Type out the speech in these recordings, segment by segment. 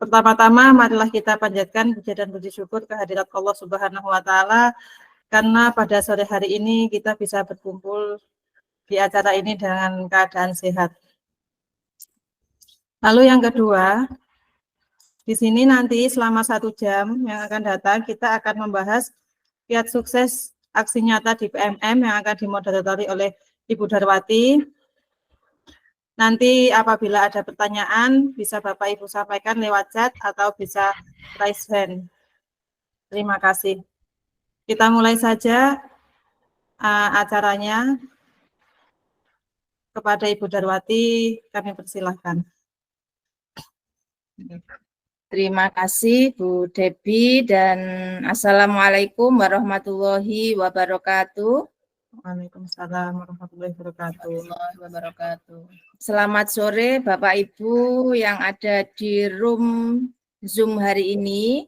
Pertama-tama marilah kita panjatkan puja dan puji syukur kehadirat Allah Subhanahu wa taala karena pada sore hari ini kita bisa berkumpul di acara ini dengan keadaan sehat. Lalu yang kedua, di sini nanti selama 1 jam yang akan datang kita akan membahas kiat sukses aksi nyata di PMM yang akan dimoderatori oleh Ibu Darwati. Nanti apabila ada pertanyaan, bisa Bapak Ibu sampaikan lewat chat atau bisa raise hand. Terima kasih. Kita mulai saja acaranya. Kepada Ibu Darwati, kami persilahkan. Terima kasih Bu Debbie dan Assalamualaikum warahmatullahi wabarakatuh. Waalaikumsalam warahmatullahi wabarakatuh. Selamat sore Bapak Ibu yang ada di room Zoom hari ini.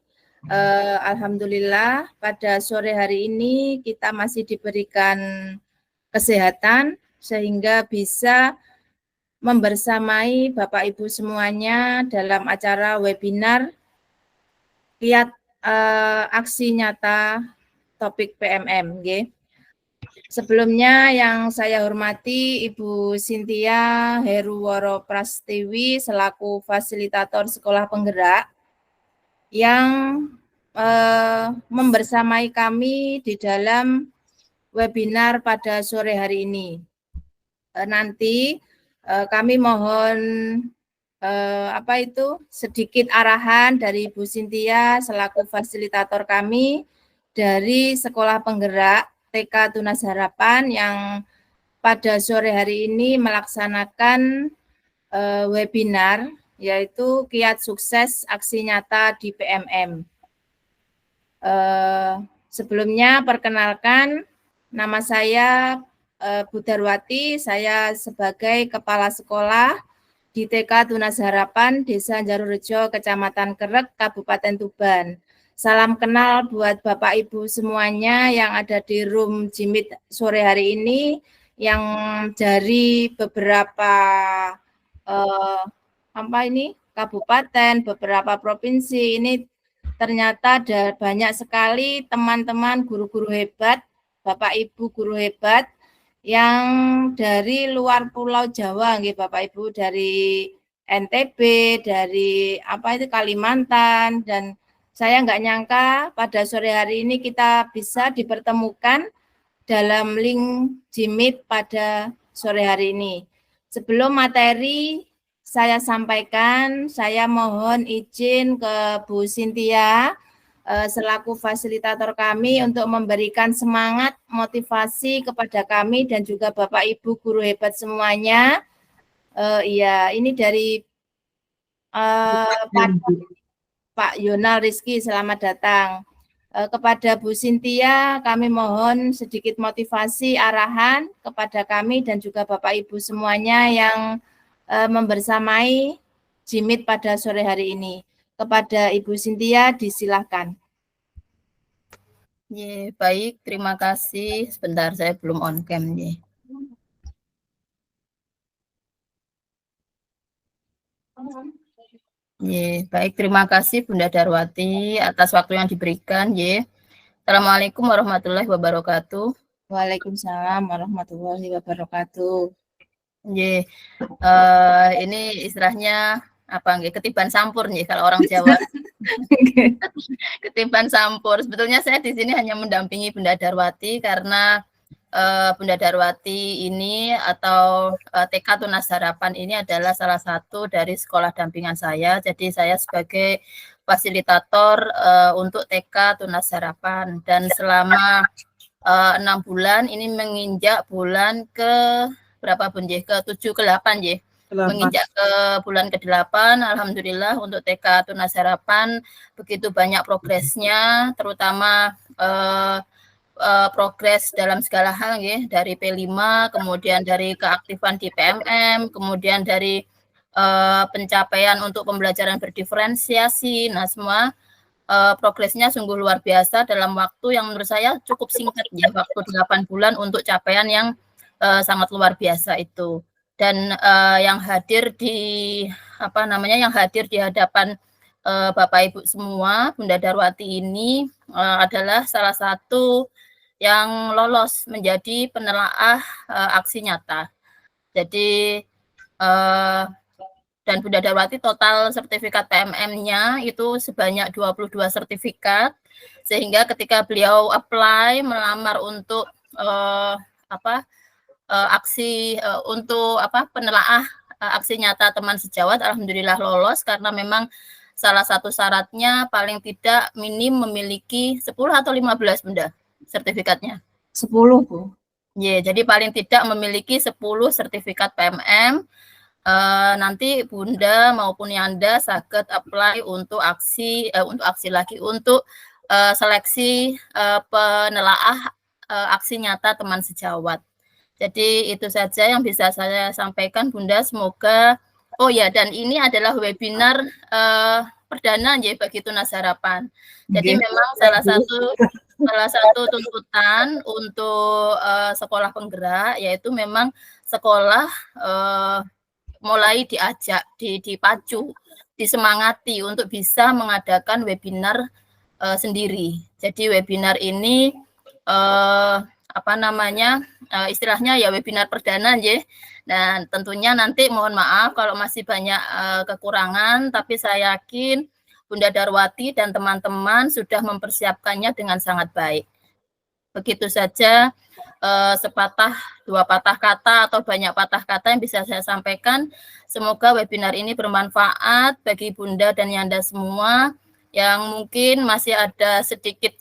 Alhamdulillah pada sore hari ini kita masih diberikan kesehatan sehingga bisa membersamai Bapak Ibu semuanya dalam acara webinar kiat aksi nyata topik PMM. Sebelumnya yang saya hormati Ibu Cynthia Heruworo Prastiwi selaku fasilitator sekolah penggerak yang membersamai kami di dalam webinar pada sore hari ini. Nanti kami mohon sedikit arahan dari Ibu Cynthia selaku fasilitator kami dari sekolah penggerak TK Tunas Harapan yang pada sore hari ini melaksanakan webinar yaitu kiat sukses aksi nyata di PMM. Sebelumnya perkenalkan, nama saya Bu Darwati, saya sebagai Kepala Sekolah di TK Tunas Harapan, Desa Jarurejo, Kecamatan Kerek, Kabupaten Tuban. Salam kenal buat Bapak Ibu semuanya yang ada di room Jimit sore hari ini, yang dari beberapa kabupaten, beberapa provinsi. Ini ternyata ada banyak sekali teman-teman guru-guru hebat, Bapak Ibu guru hebat yang dari luar Pulau Jawa, Bapak Ibu, dari NTB, dari Kalimantan, dan saya nggak nyangka pada sore hari ini kita bisa dipertemukan dalam link Jimit pada sore hari ini. Sebelum materi saya sampaikan, saya mohon izin ke Bu Cynthia selaku fasilitator kami untuk memberikan semangat motivasi kepada kami dan juga Bapak Ibu guru hebat semuanya. Ini dari Pak Yonal Rizky, selamat datang. Kepada Bu Cynthia, kami mohon sedikit motivasi, arahan kepada kami dan juga Bapak Ibu semuanya yang membersamai Jimit pada sore hari ini. Kepada Ibu Cynthia, disilahkan. Baik, terima kasih. Sebentar, saya belum on cam. Baik, terima kasih Bunda Darwati atas waktu yang diberikan. Assalamualaikum warahmatullahi wabarakatuh. Waalaikumsalam warahmatullahi wabarakatuh. Ini istilahnya ketiban sampur kalau orang Jawa. Ketiban sampur. Sebetulnya saya di sini hanya mendampingi Bunda Darwati karena Bunda Darwati ini atau TK Tunas Harapan ini adalah salah satu dari sekolah dampingan saya. Jadi saya sebagai fasilitator untuk TK Tunas Harapan, dan selama 6 bulan ini menginjak bulan ke berapa Bun? Ke-7 ke-8 menginjak ke bulan ke-8. Alhamdulillah untuk TK Tunas Harapan begitu banyak progresnya, terutama progres dalam segala hal dari P5, kemudian dari keaktifan di PMM, kemudian dari pencapaian untuk pembelajaran berdiferensiasi. Nah, semua progresnya sungguh luar biasa dalam waktu yang menurut saya cukup singkat waktu 8 bulan untuk capaian yang sangat luar biasa itu. Dan yang hadir di hadapan Bapak Ibu semua, Bunda Darwati ini adalah salah satu yang lolos menjadi penelaah aksi nyata. Jadi dan Bunda Darwati total sertifikat PMM-nya itu sebanyak 22 sertifikat, sehingga ketika beliau apply melamar untuk penelaah aksi nyata teman sejawat, alhamdulillah lolos karena memang salah satu syaratnya paling tidak minim memiliki 10 atau 15 Bunda sertifikatnya. 10, Bu. Ya, jadi paling tidak memiliki 10 sertifikat PMM. Nanti Bunda maupun Yanda saged apply untuk seleksi penelaah aksi nyata teman sejawat. Jadi itu saja yang bisa saya sampaikan Bunda, semoga dan ini adalah webinar perdana ya bagi Tunas Harapan. Jadi memang salah satu tuntutan untuk sekolah penggerak yaitu memang sekolah mulai diajak, dipacu, disemangati untuk bisa mengadakan webinar sendiri. Jadi webinar ini istilahnya ya webinar perdana ya. Dan tentunya nanti mohon maaf kalau masih banyak kekurangan, tapi saya yakin Bunda Darwati dan teman-teman sudah mempersiapkannya dengan sangat baik. Begitu saja sepatah, dua patah kata atau banyak patah kata yang bisa saya sampaikan. Semoga webinar ini bermanfaat bagi Bunda dan Yanda semua yang mungkin masih ada sedikit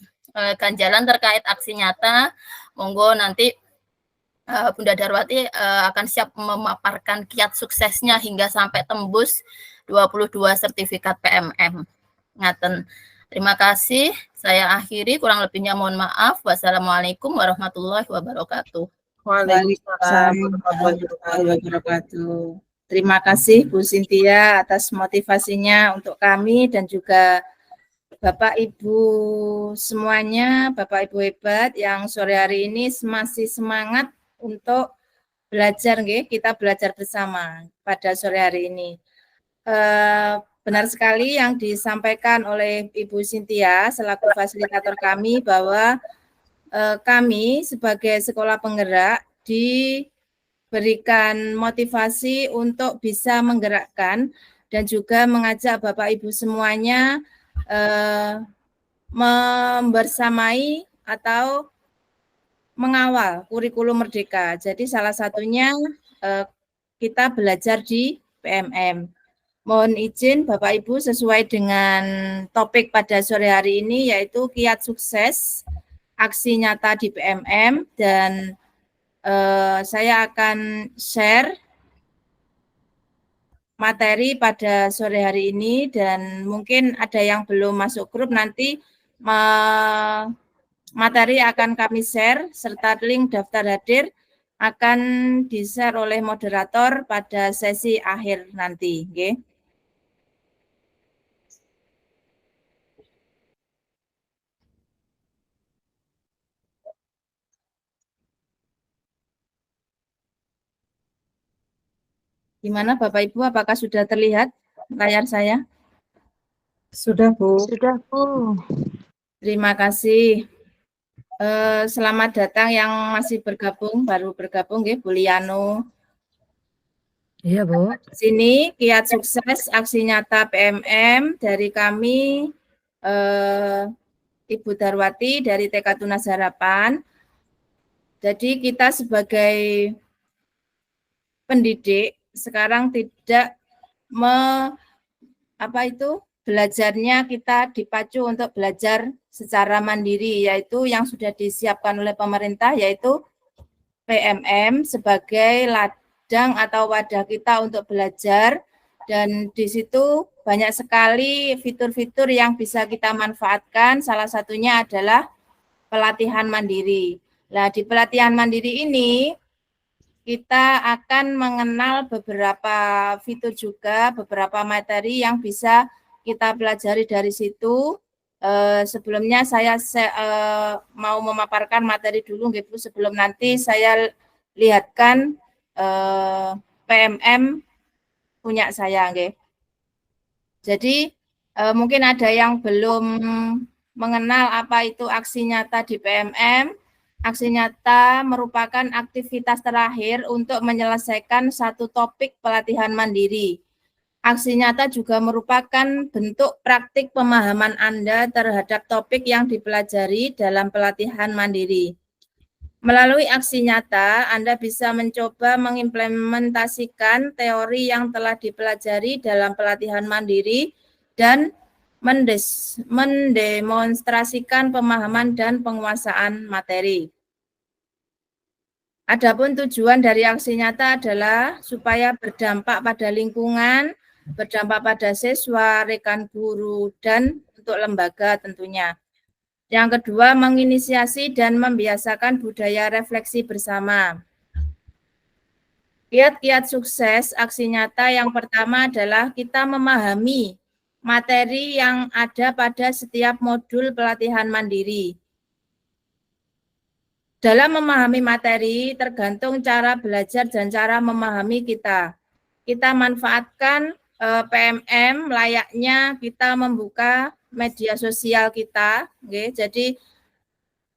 ganjalan terkait aksi nyata. Monggo nanti Bunda Darwati akan siap memaparkan kiat suksesnya hingga sampai tembus 22 sertifikat PMM. Ngaten. Terima kasih. Saya akhiri, kurang lebihnya mohon maaf. Wassalamualaikum warahmatullahi wabarakatuh. Waalaikumsalam warahmatullahi wabarakatuh. Terima kasih Bu Cynthia atas motivasinya untuk kami dan juga Bapak Ibu semuanya, Bapak Ibu hebat yang sore hari ini masih semangat untuk belajar, kita belajar bersama pada sore hari ini. Benar sekali yang disampaikan oleh Ibu Cynthia selaku fasilitator kami bahwa kami sebagai sekolah penggerak diberikan motivasi untuk bisa menggerakkan dan juga mengajak Bapak Ibu semuanya membersamai atau mengawal kurikulum merdeka. Jadi salah satunya kita belajar di PMM. Mohon izin Bapak Ibu sesuai dengan topik pada sore hari ini yaitu kiat sukses aksi nyata di PMM dan saya akan share materi pada sore hari ini dan mungkin ada yang belum masuk grup nanti materi akan kami share serta link daftar hadir akan di-share oleh moderator pada sesi akhir nanti. Gimana Bapak Ibu, apakah sudah terlihat layar saya? Sudah, Bu. Sudah, Bu. Terima kasih. Selamat datang yang masih bergabung, baru bergabung, Bu Liano. Iya, Bu. Sini kiat sukses aksi nyata PMM dari kami, Ibu Darwati dari TK Tunas Harapan. Jadi kita sebagai pendidik sekarang tidak belajarnya kita dipacu untuk belajar secara mandiri, yaitu yang sudah disiapkan oleh pemerintah, yaitu PMM sebagai ladang atau wadah kita untuk belajar, dan di situ banyak sekali fitur-fitur yang bisa kita manfaatkan, salah satunya adalah pelatihan mandiri. Nah, di pelatihan mandiri ini, kita akan mengenal beberapa fitur juga, beberapa materi yang bisa kita pelajari dari situ. Sebelumnya saya mau memaparkan materi dulu, Bu, sebelum nanti saya lihatkan PMM punya saya. Jadi Mungkin ada yang belum mengenal apa itu aksi nyata di PMM. Aksi nyata merupakan aktivitas terakhir untuk menyelesaikan satu topik pelatihan mandiri. Aksi nyata juga merupakan bentuk praktik pemahaman Anda terhadap topik yang dipelajari dalam pelatihan mandiri. Melalui aksi nyata, Anda bisa mencoba mengimplementasikan teori yang telah dipelajari dalam pelatihan mandiri dan mendemonstrasikan pemahaman dan penguasaan materi. Adapun tujuan dari aksi nyata adalah supaya berdampak pada lingkungan, berdampak pada siswa, rekan guru, dan untuk lembaga tentunya. Yang kedua, menginisiasi dan membiasakan budaya refleksi bersama. Kiat-kiat sukses aksi nyata yang pertama adalah kita memahami materi yang ada pada setiap modul pelatihan mandiri. Dalam memahami materi, tergantung cara belajar dan cara memahami kita. Kita manfaatkan PMM layaknya kita membuka media sosial kita. Okay? Jadi,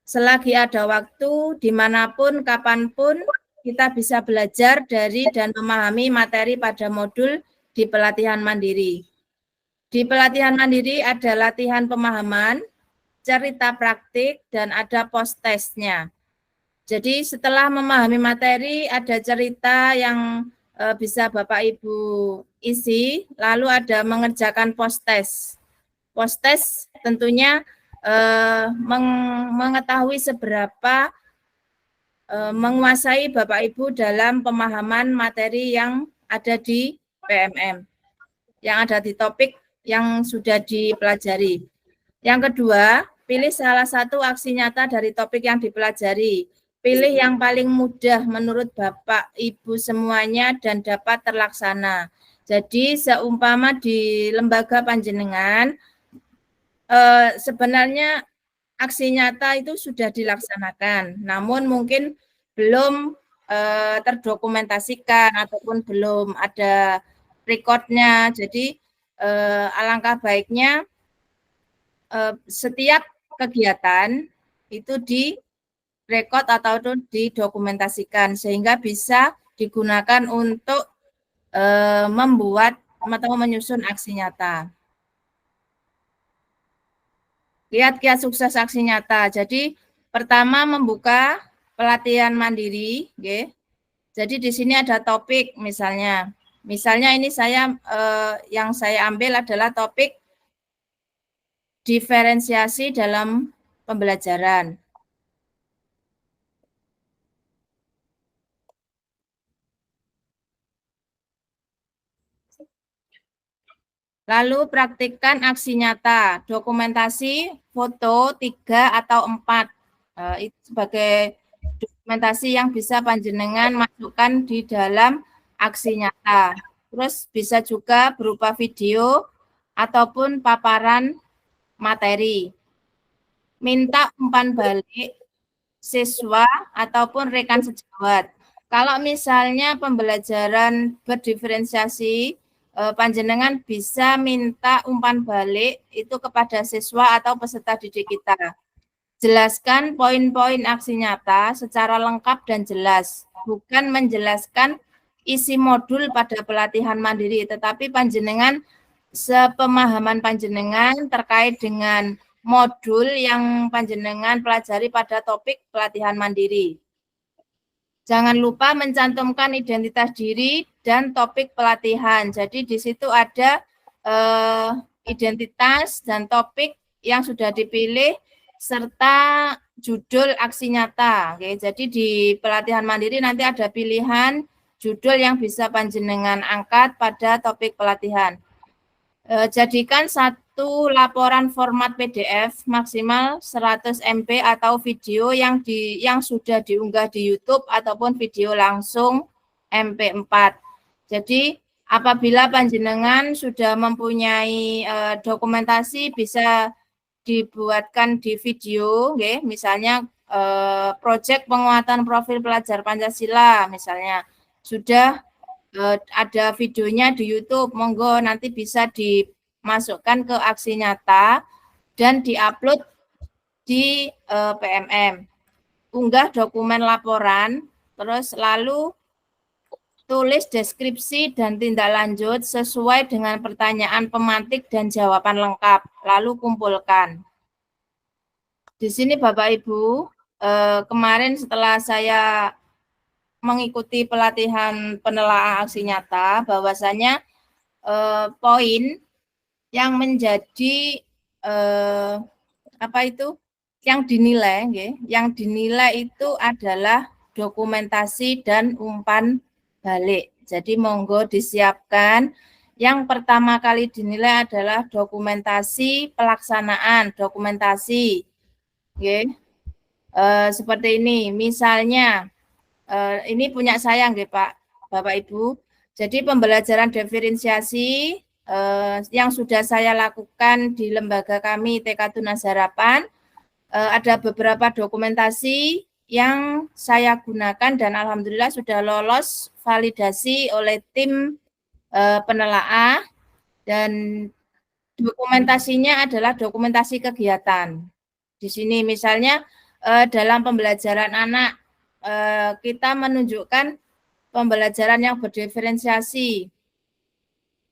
selagi ada waktu, dimanapun, kapanpun, kita bisa belajar dari dan memahami materi pada modul di pelatihan mandiri. Di pelatihan mandiri ada latihan pemahaman, cerita praktik, dan ada post-testnya. Jadi setelah memahami materi, ada cerita yang bisa Bapak Ibu isi, lalu ada mengerjakan post-test. Post-test tentunya mengetahui seberapa menguasai Bapak Ibu dalam pemahaman materi yang ada di PMM, yang ada di topik yang sudah dipelajari. Yang kedua, pilih salah satu aksi nyata dari topik yang dipelajari. Pilih yang paling mudah menurut Bapak, Ibu semuanya dan dapat terlaksana. Jadi seumpama di lembaga panjenengan, sebenarnya aksi nyata itu sudah dilaksanakan, namun mungkin belum terdokumentasikan ataupun belum ada rekodnya. Jadi alangkah baiknya setiap kegiatan itu direkod atau didokumentasikan sehingga bisa digunakan untuk membuat atau menyusun aksi nyata. Kiat-kiat sukses aksi nyata. Jadi pertama membuka pelatihan mandiri, okay. Jadi di sini ada topik misalnya. Misalnya ini yang saya ambil adalah topik diferensiasi dalam pembelajaran. Lalu praktikkan aksi nyata, dokumentasi foto 3 atau 4. Itu sebagai dokumentasi yang bisa panjenengan masukkan di dalam aksi nyata. Terus bisa juga berupa video ataupun paparan materi. Minta umpan balik siswa ataupun rekan sejawat. Kalau misalnya pembelajaran berdiferensiasi, panjenengan bisa minta umpan balik itu kepada siswa atau peserta didik kita. Jelaskan poin-poin aksi nyata secara lengkap dan jelas, bukan menjelaskan isi modul pada pelatihan mandiri, tetapi panjenengan sepemahaman panjenengan terkait dengan modul yang panjenengan pelajari pada topik pelatihan mandiri. Jangan lupa mencantumkan identitas diri dan topik pelatihan. Jadi di situ ada identitas dan topik yang sudah dipilih serta judul aksi nyata. Oke, jadi di pelatihan mandiri nanti ada pilihan judul yang bisa panjenengan angkat pada topik pelatihan. Jadikan satu laporan format PDF maksimal 100 MB atau video yang sudah diunggah di YouTube ataupun video langsung MP4. Jadi apabila panjenengan sudah mempunyai dokumentasi bisa dibuatkan di video, okay? Misalnya proyek penguatan profil pelajar Pancasila misalnya sudah ada videonya di YouTube, monggo nanti bisa masukkan ke aksi nyata dan diupload di PMM. Unggah dokumen laporan, terus lalu tulis deskripsi dan tindak lanjut sesuai dengan pertanyaan pemantik dan jawaban lengkap, lalu kumpulkan. Di sini Bapak Ibu, kemarin setelah saya mengikuti pelatihan penelaahan aksi nyata, bahwasanya poin yang menjadi yang dinilai itu adalah dokumentasi dan umpan balik. Jadi monggo disiapkan. Yang pertama kali dinilai adalah dokumentasi pelaksanaan, dokumentasi. Seperti ini, misalnya ini punya saya nggih Pak, Bapak Ibu. Jadi pembelajaran diferensiasi yang sudah saya lakukan di lembaga kami TK Tunas Harapan, ada beberapa dokumentasi yang saya gunakan dan alhamdulillah sudah lolos validasi oleh tim penelaah, dan dokumentasinya adalah dokumentasi kegiatan. Di sini misalnya dalam pembelajaran anak kita menunjukkan pembelajaran yang berdiferensiasi.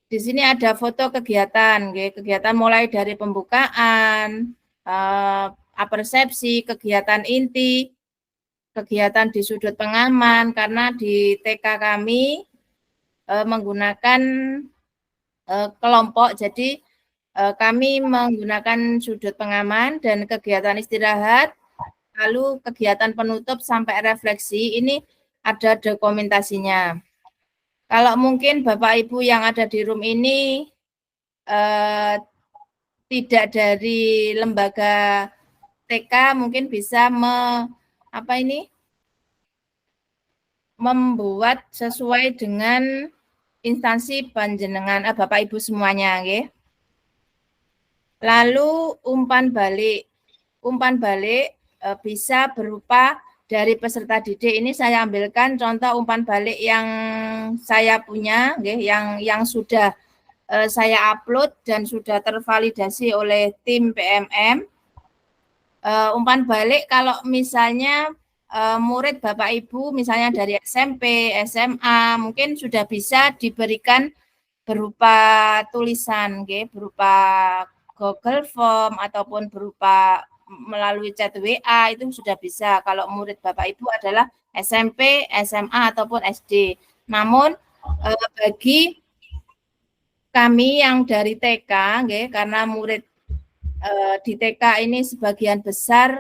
Di sini ada foto kegiatan, kegiatan mulai dari pembukaan, persepsi, kegiatan inti, kegiatan di sudut pengaman, karena di TK kami menggunakan kelompok, jadi kami menggunakan sudut pengaman dan kegiatan istirahat, lalu kegiatan penutup sampai refleksi, ini ada dokumentasinya. Kalau mungkin Bapak Ibu yang ada di room ini tidak dari lembaga TK, mungkin bisa membuat sesuai dengan instansi panjenengan Bapak Ibu semuanya, nggih. Lalu umpan balik. Umpan balik bisa berupa dari peserta didik. Ini saya ambilkan contoh umpan balik yang saya punya, yang sudah saya upload dan sudah tervalidasi oleh tim PMM. Umpan balik kalau misalnya murid Bapak Ibu misalnya dari SMP, SMA, mungkin sudah bisa diberikan berupa tulisan, berupa Google Form ataupun berupa melalui chat WA, itu sudah bisa kalau murid Bapak Ibu adalah SMP, SMA ataupun SD. Namun bagi kami yang dari TK, karena murid di TK ini sebagian besar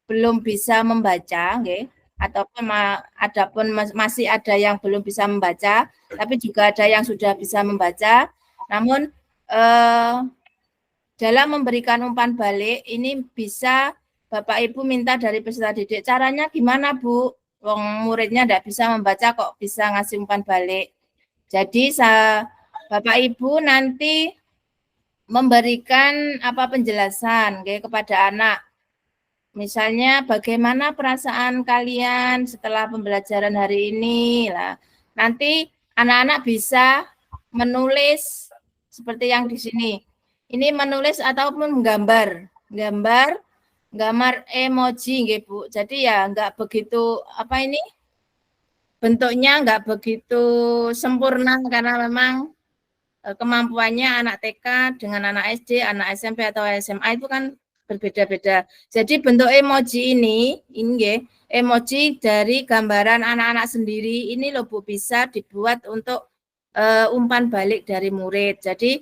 belum bisa membaca, ataupun masih ada yang belum bisa membaca, tapi juga ada yang sudah bisa membaca. Namun dalam memberikan umpan balik ini bisa Bapak Ibu minta dari peserta didik, caranya gimana Bu? Wong muridnya tidak bisa membaca kok bisa ngasih umpan balik. Jadi Bapak Ibu nanti memberikan penjelasan kepada anak. Misalnya bagaimana perasaan kalian setelah pembelajaran hari ini. Nah, nanti anak-anak bisa menulis seperti yang di sini. Ini menulis ataupun menggambar, gambar emoji, Bu. Jadi ya enggak begitu bentuknya enggak begitu sempurna karena memang kemampuannya anak TK dengan anak SD, anak SMP atau SMA itu kan berbeda-beda. Jadi bentuk emoji ini emoji dari gambaran anak-anak sendiri ini loh Bu, bisa dibuat untuk umpan balik dari murid. Jadi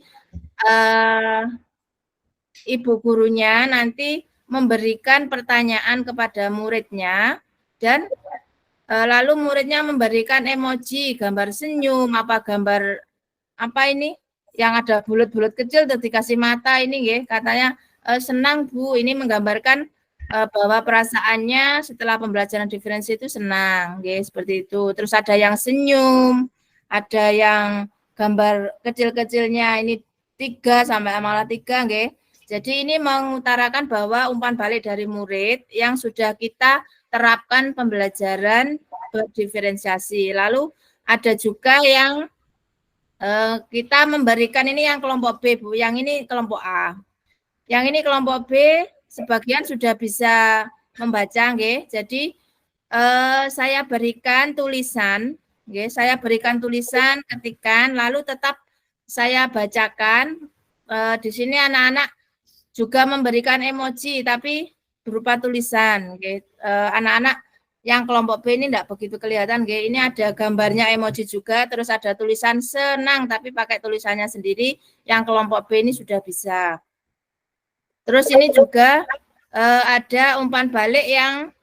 ibu gurunya nanti memberikan pertanyaan kepada muridnya dan lalu muridnya memberikan emoji, gambar senyum, gambar yang ada bulat-bulat kecil dikasih mata ini katanya senang Bu, ini menggambarkan bahwa perasaannya setelah pembelajaran diferensi itu senang, seperti itu. Terus ada yang senyum, ada yang gambar kecil-kecilnya ini 3 sampai malah 3, Jadi ini mengutarakan bahwa umpan balik dari murid yang sudah kita terapkan pembelajaran berdiferensiasi. Lalu ada juga yang kita memberikan ini yang kelompok B, Bu. Yang ini kelompok A. Yang ini kelompok B, sebagian sudah bisa membaca, nggih. Jadi saya berikan tulisan, nggih. Saya berikan tulisan, ketikan, lalu tetap saya bacakan. Di sini anak-anak juga memberikan emoji, tapi berupa tulisan, nggih. Anak-anak yang kelompok B ini tidak begitu kelihatan, nggih. Ini ada gambarnya emoji juga, terus ada tulisan senang, tapi pakai tulisannya sendiri. Yang kelompok B ini sudah bisa. Terus ini juga ada umpan balik yang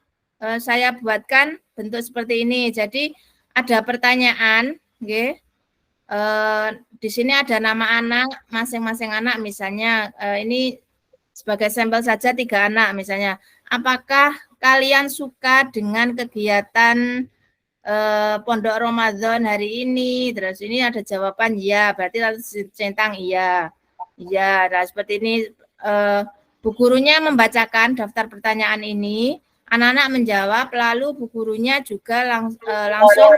saya buatkan bentuk seperti ini. Jadi ada pertanyaan, nggih. Di sini ada nama anak, masing-masing anak, misalnya ini sebagai sampel saja 3 anak, misalnya. Apakah kalian suka dengan kegiatan Pondok Ramadan hari ini? Terus ini ada jawaban ya, berarti lalu centang iya. Iya, nah seperti ini. Bu gurunya membacakan daftar pertanyaan ini, anak-anak menjawab, lalu bu gurunya juga langsung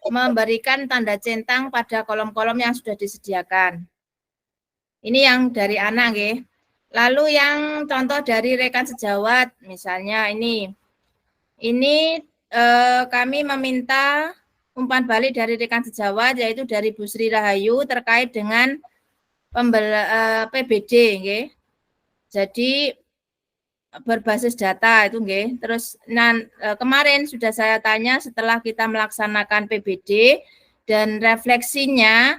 memberikan tanda centang pada kolom-kolom yang sudah disediakan. Ini yang dari anak, nggih. Lalu yang contoh dari rekan sejawat, misalnya ini kami meminta umpan balik dari rekan sejawat, yaitu dari Bu Sri Rahayu terkait dengan PBD, nggih. Jadi berbasis data itu, nggih. Terus kemarin sudah saya tanya setelah kita melaksanakan PBD dan refleksinya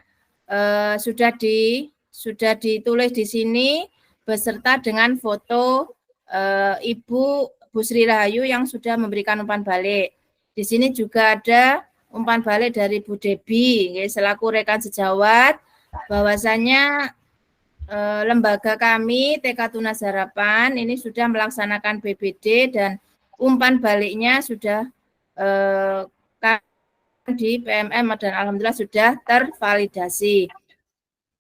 sudah ditulis di sini beserta dengan foto Ibu Bu Sri Rahayu yang sudah memberikan umpan balik. Di sini juga ada umpan balik dari Bu Debi, nggih, selaku rekan sejawat, bahwasanya lembaga kami TK Tunas Harapan ini sudah melaksanakan PBD dan umpan baliknya sudah di PMM dan alhamdulillah sudah tervalidasi.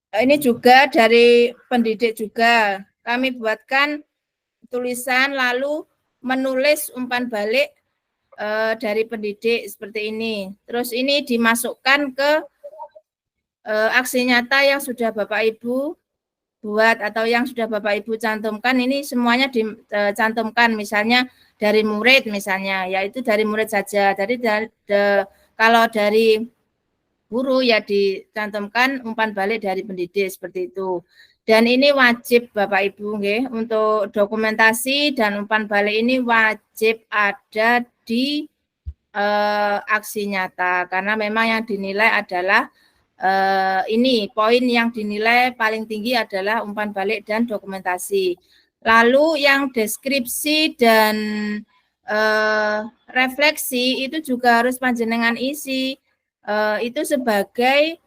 Ini juga dari pendidik juga kami buatkan tulisan lalu menulis umpan balik dari pendidik seperti ini. Terus ini dimasukkan ke aksi nyata yang sudah Bapak Ibu buat atau yang sudah Bapak Ibu cantumkan, ini semuanya dicantumkan, misalnya dari murid misalnya, yaitu dari murid saja. Jadi kalau dari guru ya dicantumkan umpan balik dari pendidik seperti itu. Dan ini wajib Bapak Ibu, nggih, untuk dokumentasi dan umpan balik ini wajib ada di aksi nyata, karena memang yang dinilai adalah ini poin yang dinilai paling tinggi adalah umpan balik dan dokumentasi. Lalu yang deskripsi dan refleksi itu juga harus panjenengan isi, itu sebagai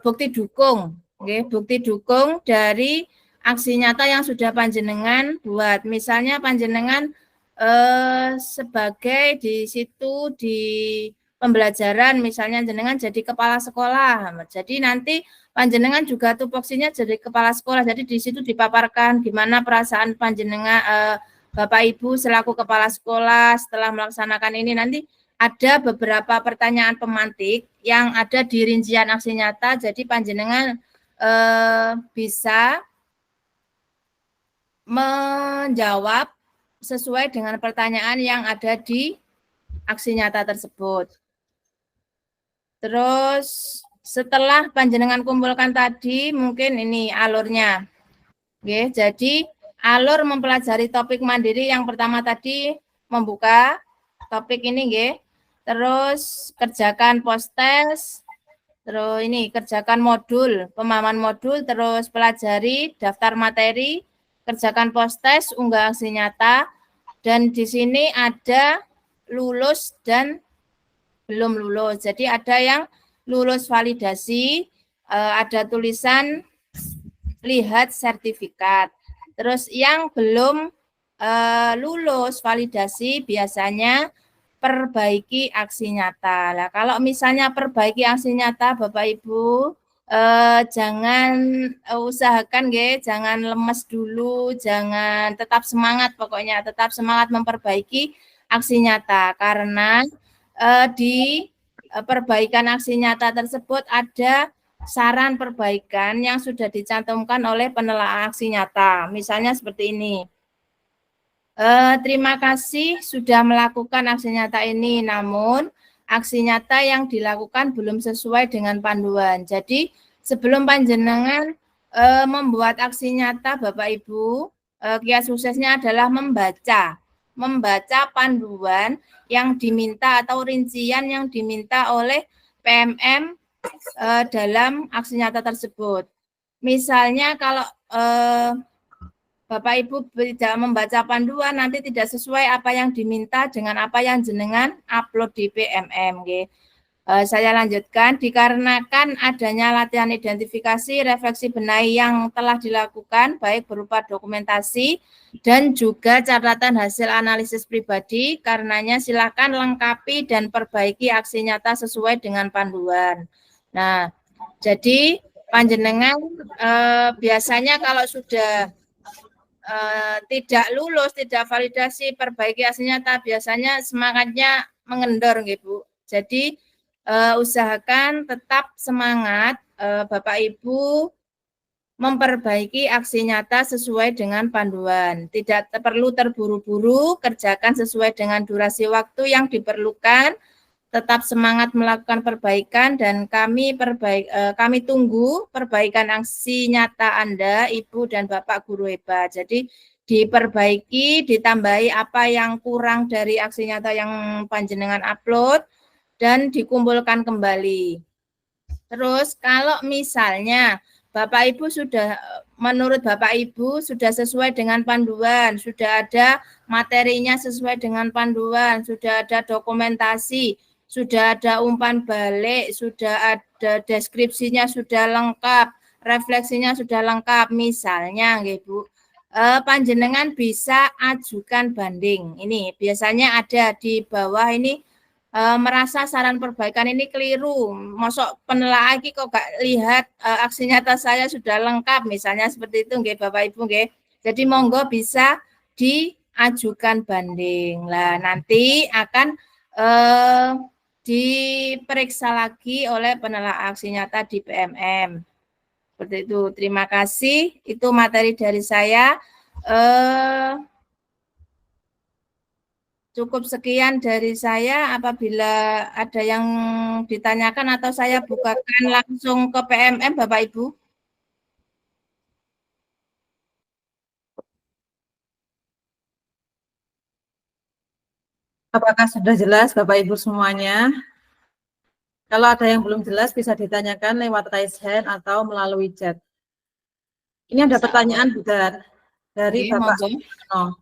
bukti dukung, okay? Bukti dukung dari aksi nyata yang sudah panjenengan buat. Misalnya panjenengan sebagai di situ di pembelajaran, misalnya jenengan jadi kepala sekolah, jadi nanti panjenengan juga tupoksinya jadi kepala sekolah, jadi di situ dipaparkan gimana perasaan panjenengan Bapak Ibu selaku kepala sekolah setelah melaksanakan ini. Nanti ada beberapa pertanyaan pemantik yang ada di rincian aksi nyata, jadi panjenengan bisa menjawab sesuai dengan pertanyaan yang ada di aksi nyata tersebut. Terus setelah panjenengan kumpulkan tadi, mungkin ini alurnya. Oke, jadi alur mempelajari topik mandiri yang pertama tadi membuka topik ini, nggih. Terus kerjakan post-test, terus ini kerjakan modul, pemahaman modul, terus pelajari daftar materi, kerjakan post-test, unggah aksi nyata, dan di sini ada lulus dan belum lulus. Jadi ada yang lulus validasi, ada tulisan lihat sertifikat. Terus yang belum lulus validasi biasanya perbaiki aksi nyata. Nah, kalau misalnya perbaiki aksi nyata, Bapak Ibu jangan usahakan, nggih, jangan lemes dulu, jangan, tetap semangat, pokoknya tetap semangat memperbaiki aksi nyata, karena di perbaikan aksi nyata tersebut ada saran perbaikan yang sudah dicantumkan oleh penelaah aksi nyata. Misalnya seperti ini. Terima kasih sudah melakukan aksi nyata ini, namun aksi nyata yang dilakukan belum sesuai dengan panduan. Jadi sebelum panjenengan membuat aksi nyata, Bapak Ibu, kiat suksesnya adalah membaca panduan yang diminta atau rincian yang diminta oleh PMM dalam aksi nyata tersebut. Misalnya kalau Bapak Ibu tidak membaca panduan, nanti tidak sesuai apa yang diminta dengan apa yang jenengan upload di PMM. Saya lanjutkan, dikarenakan adanya latihan identifikasi, refleksi benahi yang telah dilakukan, baik berupa dokumentasi dan juga catatan hasil analisis pribadi, karenanya silakan lengkapi dan perbaiki aksi nyata sesuai dengan panduan. Nah, jadi panjenengan biasanya kalau sudah tidak lulus, tidak validasi, perbaiki aksi nyata, biasanya semangatnya mengendor, Bu. Jadi usahakan tetap semangat Bapak Ibu memperbaiki aksi nyata sesuai dengan panduan. Tidak perlu terburu-buru, kerjakan sesuai dengan durasi waktu yang diperlukan. Tetap semangat melakukan perbaikan dan kami tunggu perbaikan aksi nyata Anda, Ibu dan Bapak guru hebat. Jadi diperbaiki, ditambahi apa yang kurang dari aksi nyata yang panjenengan upload dan dikumpulkan kembali. Terus kalau misalnya Bapak Ibu sudah, menurut Bapak Ibu sudah sesuai dengan panduan, sudah ada materinya sesuai dengan panduan, sudah ada dokumentasi, sudah ada umpan balik, sudah ada deskripsinya sudah lengkap, refleksinya sudah lengkap, misalnya Bu, panjenengan bisa ajukan banding. Ini biasanya ada di bawah ini, merasa saran perbaikan ini keliru, masuk penelaah lagi kok gak lihat aksi nyata saya sudah lengkap, misalnya seperti itu Bapak Ibu. Jadi monggo bisa diajukan banding. Lah nanti akan diperiksa lagi oleh penelaah aksi nyata di PMM. Seperti itu. Terima kasih. Itu materi dari saya. Cukup sekian dari saya. Apabila ada yang ditanyakan atau saya bukakan langsung ke PMM, Bapak Ibu. Apakah sudah jelas Bapak Ibu semuanya? Kalau ada yang belum jelas bisa ditanyakan lewat raise hand atau melalui chat. Ini ada pertanyaan juga dari Bapak Soekarno.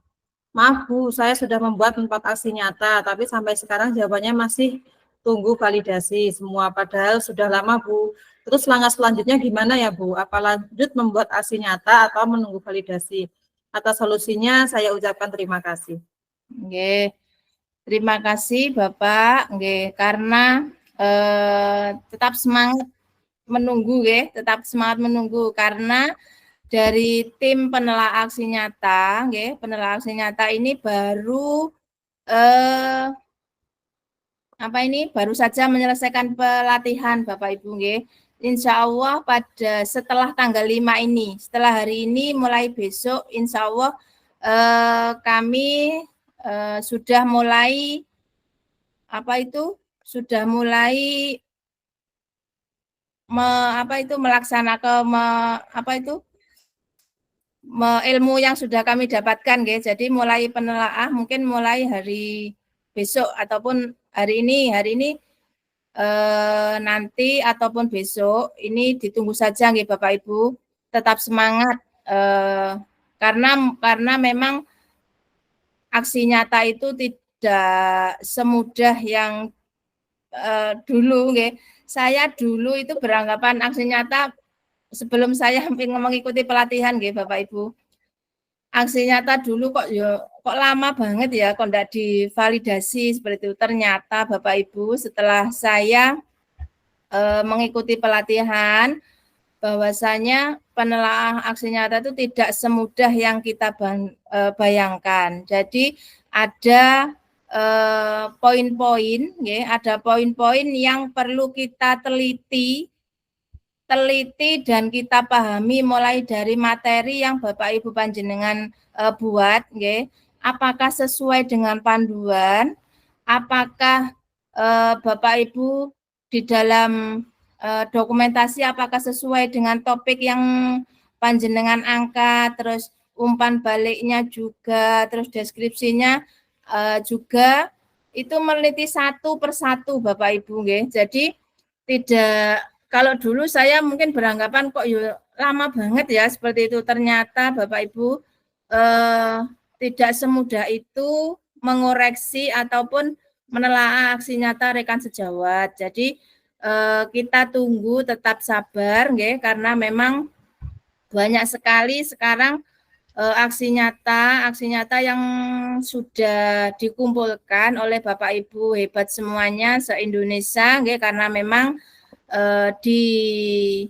Maaf Bu, saya sudah membuat 4 aksi nyata, tapi sampai sekarang jawabannya masih tunggu validasi semua, padahal sudah lama Bu. Terus langkah selanjutnya gimana ya Bu? Apa lanjut membuat aksi nyata atau menunggu validasi? Atas solusinya saya ucapkan terima kasih. Terima kasih Bapak, karena tetap semangat menunggu, tetap semangat menunggu, karena dari tim penelaah aksi nyata, penelaah aksi nyata ini baru baru saja menyelesaikan pelatihan Bapak Ibu, Insya Allah pada setelah tanggal 5 ini, setelah hari ini mulai besok, Insya Allah kami sudah mulai melaksanakan ilmu yang sudah kami dapatkan, Jadi mulai penelaah mungkin mulai hari besok ataupun hari ini nanti ataupun besok, ini ditunggu saja Bapak Ibu, tetap semangat karena memang aksi nyata itu tidak semudah yang dulu, Saya dulu itu beranggapan aksi nyata sebelum saya mengikuti pelatihan, Bapak Ibu. Aksi nyata dulu kok lama banget ya, kok enggak divalidasi seperti itu. Ternyata Bapak Ibu setelah saya mengikuti pelatihan, bahwasanya penelaah aksi nyata itu tidak semudah yang kita bayangkan. Jadi ada poin-poin, ada poin-poin yang perlu kita teliti dan kita pahami mulai dari materi yang Bapak Ibu panjenengan buat, apakah sesuai dengan panduan, apakah Bapak Ibu di dalam dokumentasi apakah sesuai dengan topik yang panjenengan angkat, terus umpan baliknya juga, terus deskripsinya juga itu meneliti satu persatu Bapak Ibu, jadi tidak. Kalau dulu saya mungkin beranggapan kok lama banget ya seperti itu. Ternyata Bapak Ibu tidak semudah itu mengoreksi ataupun menelaah aksi nyata rekan sejawat. Jadi kita tunggu, tetap sabar, karena memang banyak sekali sekarang aksi nyata yang sudah dikumpulkan oleh Bapak Ibu hebat semuanya se-Indonesia, karena memang dituntut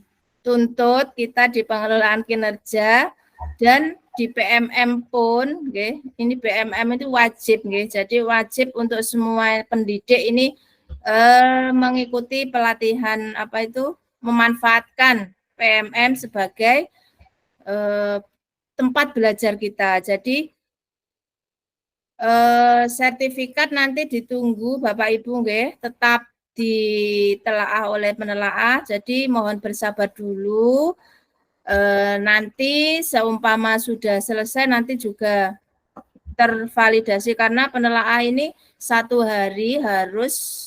kita di pengelolaan kinerja dan di PMM pun, ini PMM itu wajib, jadi wajib untuk semua pendidik ini mengikuti pelatihan memanfaatkan PMM sebagai tempat belajar kita. Jadi sertifikat nanti ditunggu Bapak Ibu, tetap ditelaah oleh penelaah, jadi mohon bersabar dulu. Nanti seumpama sudah selesai nanti juga tervalidasi karena penelaah ini 1 hari harus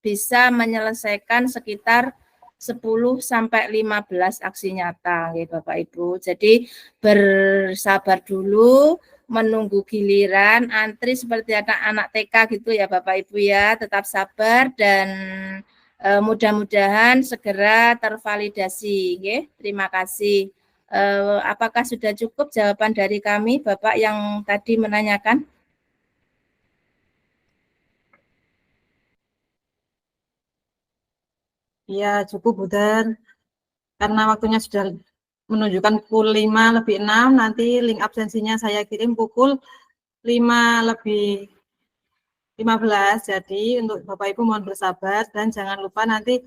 bisa menyelesaikan sekitar 10 sampai 15 aksi nyata, Bapak Ibu. Jadi bersabar dulu, menunggu giliran, antri seperti anak-anak TK gitu ya Bapak Ibu ya, tetap sabar dan mudah-mudahan segera tervalidasi. Terima kasih. Apakah sudah cukup jawaban dari kami Bapak yang tadi menanyakan? Ya, cukup Bu Dan. Karena waktunya sudah menunjukkan pukul 5:06, nanti link absensinya saya kirim pukul 5:15. Jadi untuk Bapak Ibu mohon bersabar dan jangan lupa nanti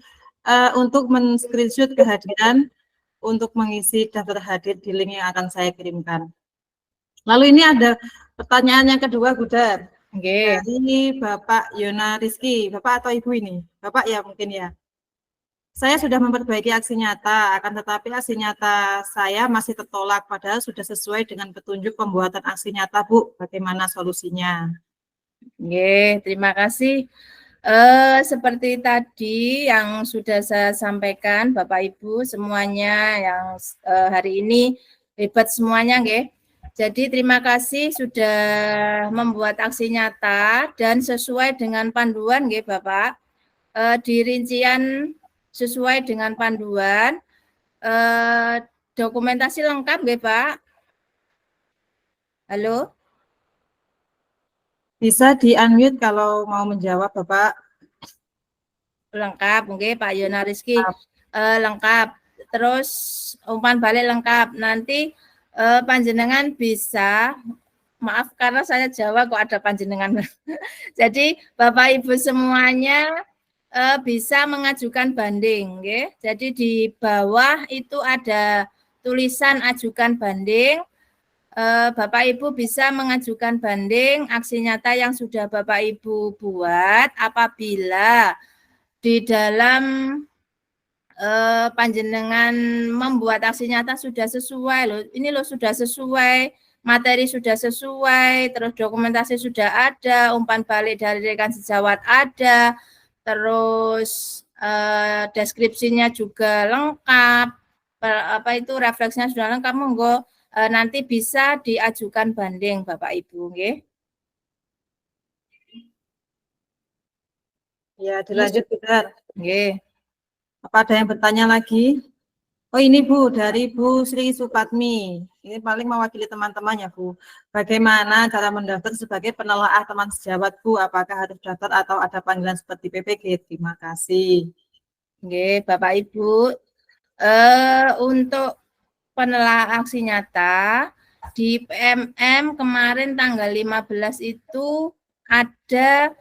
untuk men-screenshot kehadiran untuk mengisi daftar hadir di link yang akan saya kirimkan. Lalu ini ada pertanyaan yang kedua, Bu Dan. Dari Bapak Yona Rizky. Bapak atau Ibu ini? Bapak ya mungkin ya. Saya sudah memperbaiki aksi nyata, akan tetapi aksi nyata saya masih tertolak, padahal sudah sesuai dengan petunjuk pembuatan aksi nyata, Bu. Bagaimana solusinya? Terima kasih. Seperti tadi yang sudah saya sampaikan, Bapak Ibu semuanya yang hari ini hebat semuanya, Jadi terima kasih sudah membuat aksi nyata dan sesuai dengan panduan, Bapak. Di rincian sesuai dengan panduan, dokumentasi lengkap, Pak? Halo? Bisa di-unmute kalau mau menjawab, Bapak. Lengkap, Pak Yona Rizky. Lengkap. Terus umpan balik lengkap. Nanti panjenengan bisa, maaf karena saya Jawa kok ada panjenengan. Jadi Bapak Ibu semuanya bisa mengajukan banding, Jadi di bawah itu ada tulisan ajukan banding. Bapak Ibu bisa mengajukan banding aksi nyata yang sudah Bapak Ibu buat apabila di dalam panjenengan membuat aksi nyata sudah sesuai loh. Ini loh sudah sesuai, materi sudah sesuai, terus dokumentasi sudah ada, umpan balik dari rekan sejawat ada, terus deskripsinya juga lengkap, refleksinya sudah lengkap, monggo nanti bisa diajukan banding Bapak Ibu, Ya, dilanjut, Benar. Apa ada yang bertanya lagi? Oh ini Bu, dari Bu Sri Supatmi. Ini paling mewakili teman-teman ya Bu. Bagaimana cara mendaftar sebagai penelaah teman sejawat Bu? Apakah harus daftar atau ada panggilan seperti PPG? Terima kasih. Bapak Ibu, untuk penelaah aksi nyata di PMM kemarin tanggal 15 itu ada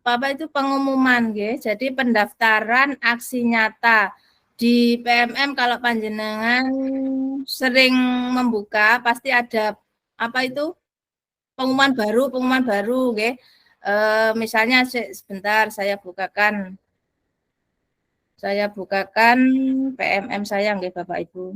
apa itu pengumuman nggih. Jadi pendaftaran aksi nyata di PMM kalau panjenengan sering membuka pasti ada apa itu pengumuman baru nggih. Misalnya sebentar saya bukakan PMM saya nggih Bapak Ibu.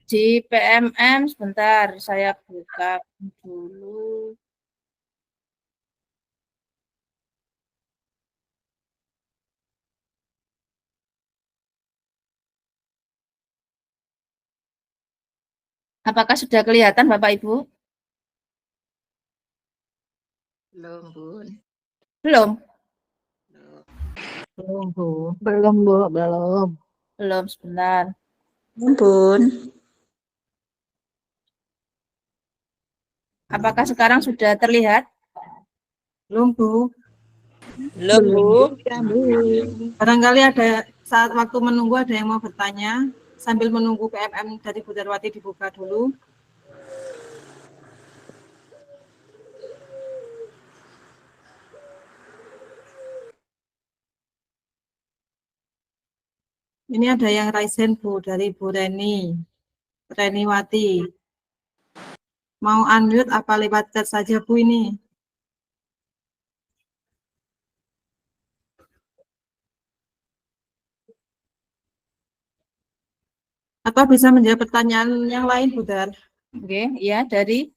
Di PMM sebentar saya buka dulu. Apakah sudah kelihatan Bapak Ibu? Belum, Bun. Belum? Belum, Bu. Belum, Bu, belum. Belum, sebentar. Bun. Apakah sekarang sudah terlihat? Belum, Bu. Belum, Bu. Barangkali ada saat waktu menunggu ada yang mau bertanya sambil menunggu PMM dari Bu Darwati dibuka dulu. Ini ada yang raisen Bu dari Bu Reniwati. Mau unmute apa lewat chat saja Bu ini? Atau bisa menjawab pertanyaan yang lain Bu Dar? Oke, ya dari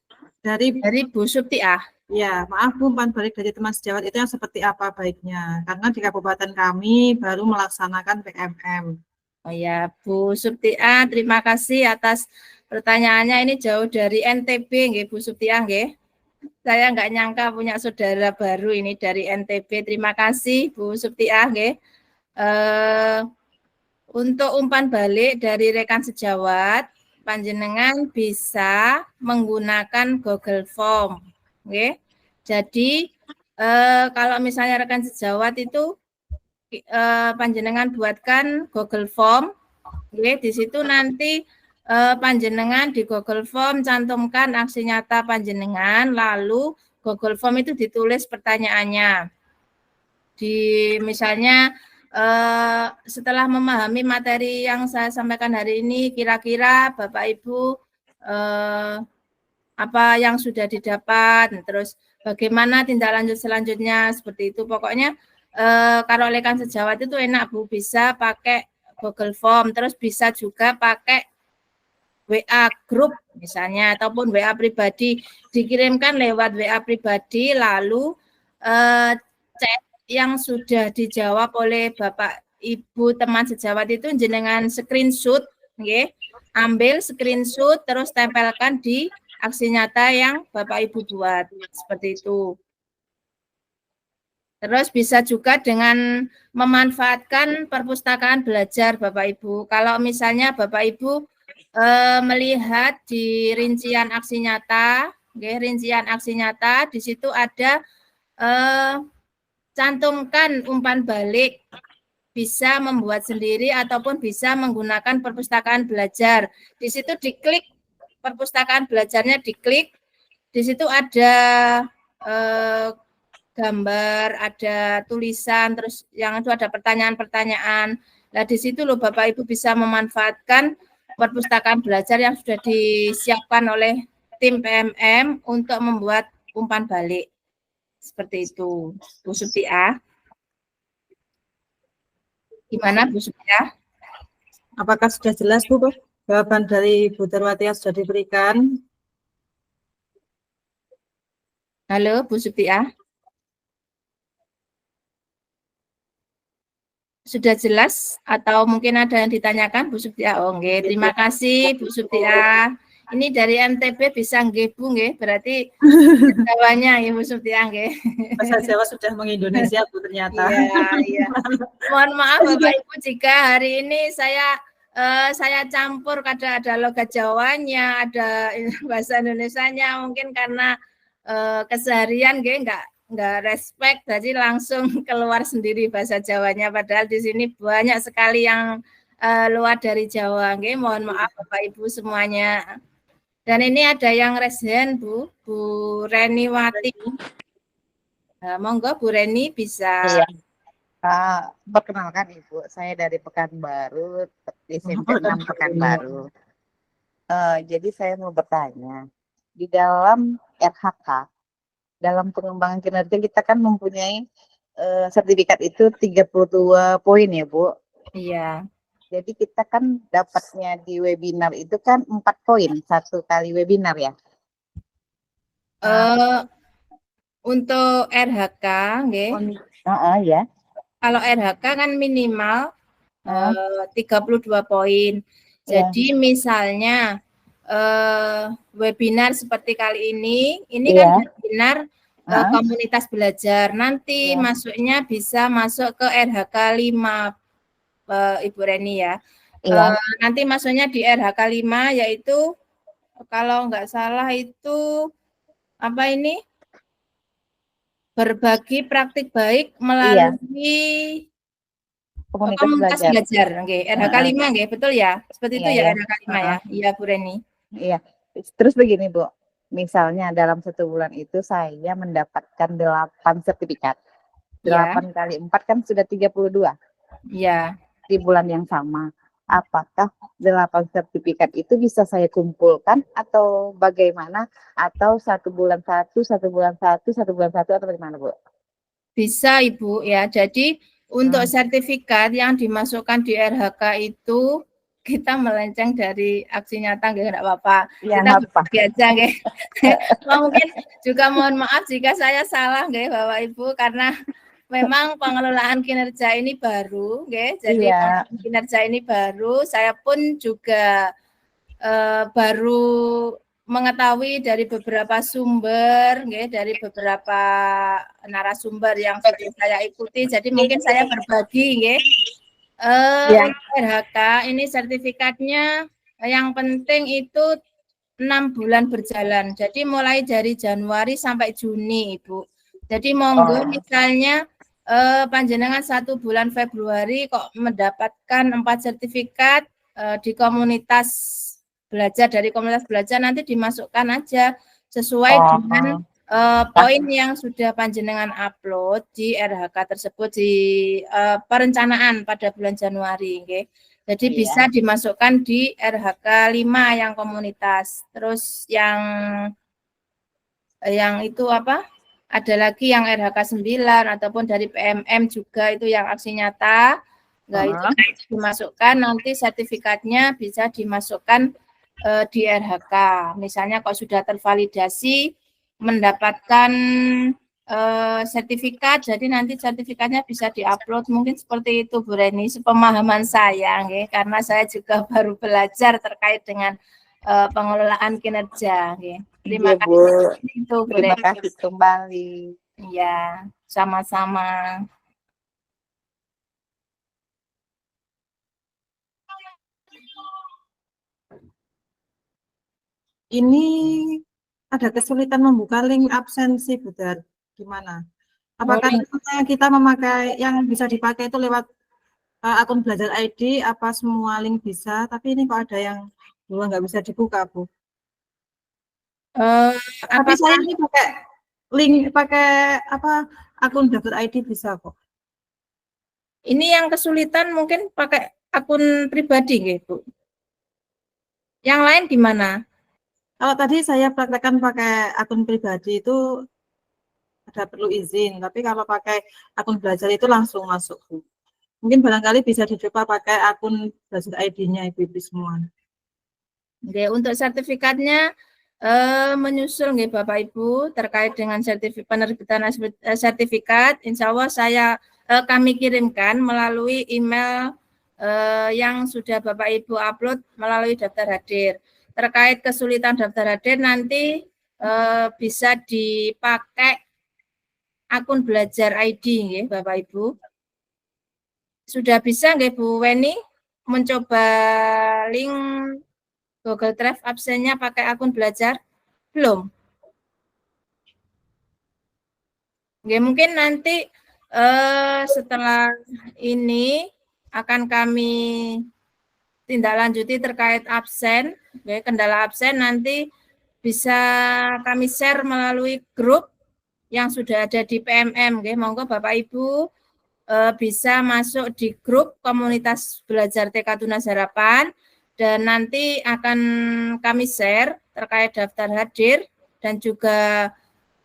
Bu Suptiah. Ya, maaf Bu, umpan balik dari teman sejawat itu yang seperti apa baiknya? Karena di kabupaten kami baru melaksanakan PMM. Oh ya, Bu Suptiah, terima kasih atas pertanyaannya. Ini jauh dari NTB, nggih Bu Suptiah, nggih. Saya nggak nyangka punya saudara baru ini dari NTB. Terima kasih Bu Suptiah, nggih. Untuk umpan balik dari rekan sejawat, panjenengan bisa menggunakan Google Form. Oke. Jadi kalau misalnya rekan sejawat itu panjenengan buatkan Google Form. Oke, di situ nanti panjenengan di Google Form cantumkan aksi nyata panjenengan, lalu Google Form itu ditulis pertanyaannya. Di misalnya setelah memahami materi yang saya sampaikan hari ini, kira-kira Bapak Ibu apa yang sudah didapat, terus bagaimana tindak lanjut selanjutnya, seperti itu. Pokoknya kalau rekan sejawat itu enak Bu, bisa pakai Google Form, terus bisa juga pakai WA grup misalnya, ataupun WA pribadi, dikirimkan lewat WA pribadi, lalu chat yang sudah dijawab oleh Bapak Ibu teman sejawat itu jenengan screenshot, nggih. Ambil screenshot terus tempelkan di aksi nyata yang Bapak Ibu buat, seperti itu. Terus bisa juga dengan memanfaatkan perpustakaan belajar Bapak Ibu. Kalau misalnya Bapak Ibu melihat di rincian aksi nyata, nggih, rincian aksi nyata, di situ ada cantumkan umpan balik, bisa membuat sendiri ataupun bisa menggunakan perpustakaan belajar. Di situ diklik perpustakaan belajarnya, diklik. Di situ ada gambar, ada tulisan, terus yang itu ada pertanyaan-pertanyaan. Nah, di situ loh Bapak Ibu bisa memanfaatkan perpustakaan belajar yang sudah disiapkan oleh tim PMM untuk membuat umpan balik. Seperti itu, Bu Suptiah. Gimana Bu Suptiah? Apakah sudah jelas Bu? Jawaban dari Bu Darwati yang sudah diberikan? Halo Bu Suptiah. sudah jelas atau mungkin ada yang ditanyakan Bu Suptia? Oh, nggih, terima kasih Bu Suptia. Ini dari NTB bisa nggih Bu nggih, berarti Jawanya ya Bu Suptia nggih. Bahasa Jawa sudah mengindonesia Bu ternyata. Iya, iya. Mohon maaf Bapak Ibu jika hari ini saya campur kadang ada logat Jawanya, ada bahasa Indonesianya, mungkin karena keseharian nggih nggak respect, jadi langsung keluar sendiri bahasa Jawanya. Padahal di sini banyak sekali yang luar dari Jawa, nggih. Mohon maaf Bapak Ibu semuanya. Dan ini ada yang raise hand Bu Reniwati. Monggo Bu Reni bisa. Iya. Perkenalkan Ibu, saya dari Pekanbaru, di SMP 6 Pekanbaru. Jadi saya mau bertanya, di dalam RHK, dalam pengembangan kinerja kita kan mempunyai sertifikat itu 32 poin ya Bu. Iya. Jadi kita kan dapatnya di webinar itu kan 4 poin satu kali webinar ya. Untuk RHK, nggih. Ya. Kalau RHK kan minimal 32 poin. Jadi misalnya webinar seperti kali ini kan webinar komunitas belajar. Nanti masuknya bisa masuk ke RHK 5 Ibu Reni ya. Nanti masuknya di RHK 5 yaitu kalau nggak salah itu apa ini? Berbagi praktik baik melalui komunitas belajar. Okay. RHK 5 nggih, betul ya? Seperti itu ya RHK 5 ya. Iya Bu Reni. Iya. Terus begini Bu, misalnya dalam 1 bulan itu saya mendapatkan 8 sertifikat. 8 kali 4 kan sudah 32. Iya. Di bulan yang sama. Apakah 8 sertifikat itu bisa saya kumpulkan atau bagaimana? Atau 1 bulan 1, 1 bulan 1, 1 bulan 1 atau bagaimana Bu? Bisa Ibu ya. Jadi untuk sertifikat yang dimasukkan di RHK itu kita melenceng dari aksi nyata nggak apa-apa. Ya, kita berbagi aja nggih. Mungkin juga mohon maaf jika saya salah nggih Bapak Ibu karena memang pengelolaan kinerja ini baru, nggih. Jadi kinerja ini baru, saya pun juga baru mengetahui dari beberapa sumber, nggih, dari beberapa narasumber yang sudah saya ikuti. Jadi mungkin saya berbagi, nggih. RHK ini sertifikatnya yang penting itu 6 bulan berjalan. Jadi mulai dari Januari sampai Juni, Ibu. Jadi monggo misalnya panjenengan 1 bulan Februari kok mendapatkan 4 sertifikat di komunitas belajar, dari komunitas belajar nanti dimasukkan aja sesuai dengan poin yang sudah panjenengan upload di RHK tersebut di perencanaan pada bulan Januari, okay? Jadi bisa dimasukkan di RHK 5 yang komunitas. Terus yang itu apa? Ada lagi yang RHK 9 ataupun dari PMM juga itu yang aksi nyata. Nah, itu dimasukkan nanti sertifikatnya bisa dimasukkan di RHK. Misalnya kalau sudah tervalidasi mendapatkan sertifikat, jadi nanti sertifikatnya bisa diupload. Mungkin seperti itu Bu Reni, sepemahaman saya, okay? Karena saya juga baru belajar terkait dengan pengelolaan kinerja. Okay? Terima kasih. Bu. Itu, Bu Terima kasih kembali. Iya, sama-sama. Ini ada kesulitan membuka link absensi, Bu Dar. Gimana? Apakah kita memakai yang bisa dipakai itu lewat akun Belajar ID, apa semua link bisa? Tapi ini kok ada yang dulu nggak bisa dibuka, Bu. Tapi saya ini pakai link, pakai apa akun Belajar ID bisa kok. Ini yang kesulitan mungkin pakai akun pribadi, gitu. Yang lain gimana? Kalau tadi saya praktekkan pakai akun pribadi itu ada perlu izin, tapi kalau pakai akun belajar itu langsung masuk. Mungkin barangkali bisa dicoba pakai akun Belajar ID-nya Ibu-ibu semua. Oke, untuk sertifikatnya menyusul Bapak Ibu terkait dengan penerbitan sertifikat, insya Allah saya kami kirimkan melalui email yang sudah Bapak Ibu upload melalui daftar hadir. Terkait kesulitan daftar hadir nanti bisa dipakai akun belajar ID nggih Bapak Ibu. Sudah bisa nggih Bu Weni mencoba link Google Drive absennya pakai akun belajar? Belum? Nggih, mungkin nanti setelah ini akan kami tindak lanjuti terkait absen, nggih, kendala absen nanti bisa kami share melalui grup yang sudah ada di PMM nggih. Monggo Bapak Ibu bisa masuk di grup komunitas belajar TK Tunas Harapan dan nanti akan kami share terkait daftar hadir dan juga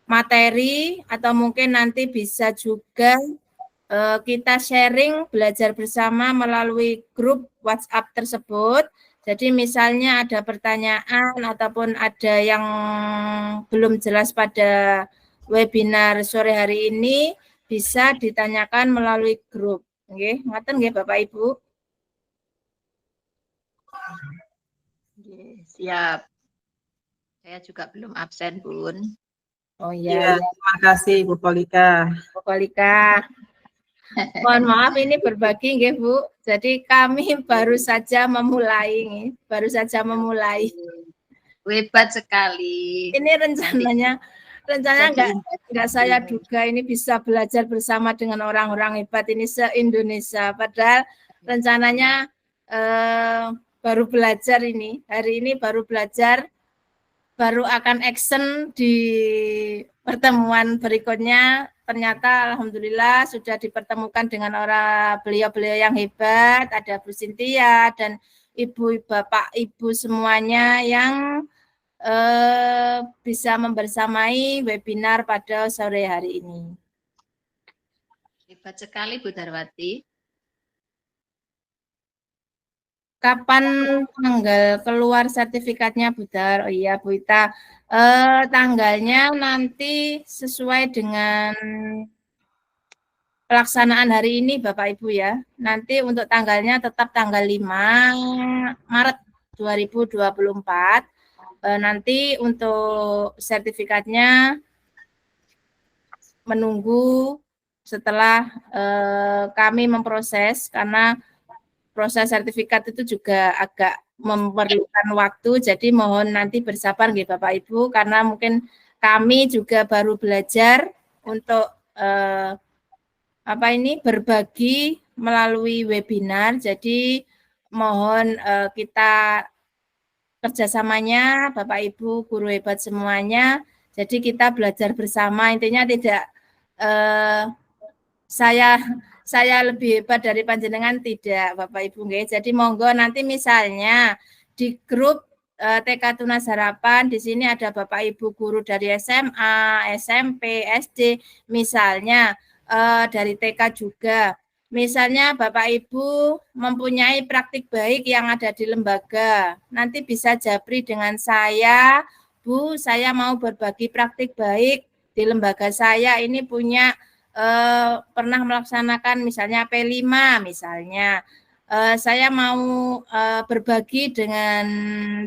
materi atau mungkin nanti bisa juga kita sharing belajar bersama melalui grup WhatsApp tersebut. Jadi misalnya ada pertanyaan ataupun ada yang belum jelas pada webinar sore hari ini bisa ditanyakan melalui grup. Nggih, ngaten nggih Bapak Ibu. Siap. Saya juga belum absen, Bun. Oh Iya, iya, terima kasih Bu Polika. Bu Polika. Mohon maaf ini berbagi nggih Bu. Jadi kami baru saja memulai, Hebat sekali. Ini rencananya enggak saya duga ini bisa belajar bersama dengan orang-orang hebat ini se-Indonesia. Padahal rencananya baru belajar ini. Hari ini baru belajar, baru akan action di pertemuan berikutnya. Ternyata alhamdulillah sudah dipertemukan dengan beliau-beliau yang hebat, ada Bu Cynthia dan Ibu, Bapak, Ibu semuanya yang bisa membersamai webinar pada sore hari ini. Hebat sekali Bu Darwati. Kapan tanggal keluar sertifikatnya Bu Dar? Oh iya Bu Ita, tanggalnya nanti sesuai dengan pelaksanaan hari ini Bapak Ibu ya. Nanti untuk tanggalnya tetap tanggal 5 Maret 2024. Nanti untuk sertifikatnya menunggu setelah kami memproses, karena proses sertifikat itu juga agak memerlukan waktu, jadi mohon nanti bersabar nggih Bapak Ibu, karena mungkin kami juga baru belajar untuk berbagi melalui webinar, jadi mohon kita kerjasamanya Bapak Ibu guru hebat semuanya. Jadi kita belajar bersama, intinya tidak saya lebih hebat dari panjenengan, tidak Bapak Ibu nggih. Jadi monggo nanti misalnya di grup TK Tunas Harapan di sini ada Bapak Ibu guru dari SMA, SMP, SD, misalnya dari TK juga. Misalnya Bapak Ibu mempunyai praktik baik yang ada di lembaga, nanti bisa japri dengan saya, Bu, saya mau berbagi praktik baik di lembaga saya, ini punya pernah melaksanakan misalnya P5 misalnya, saya mau berbagi dengan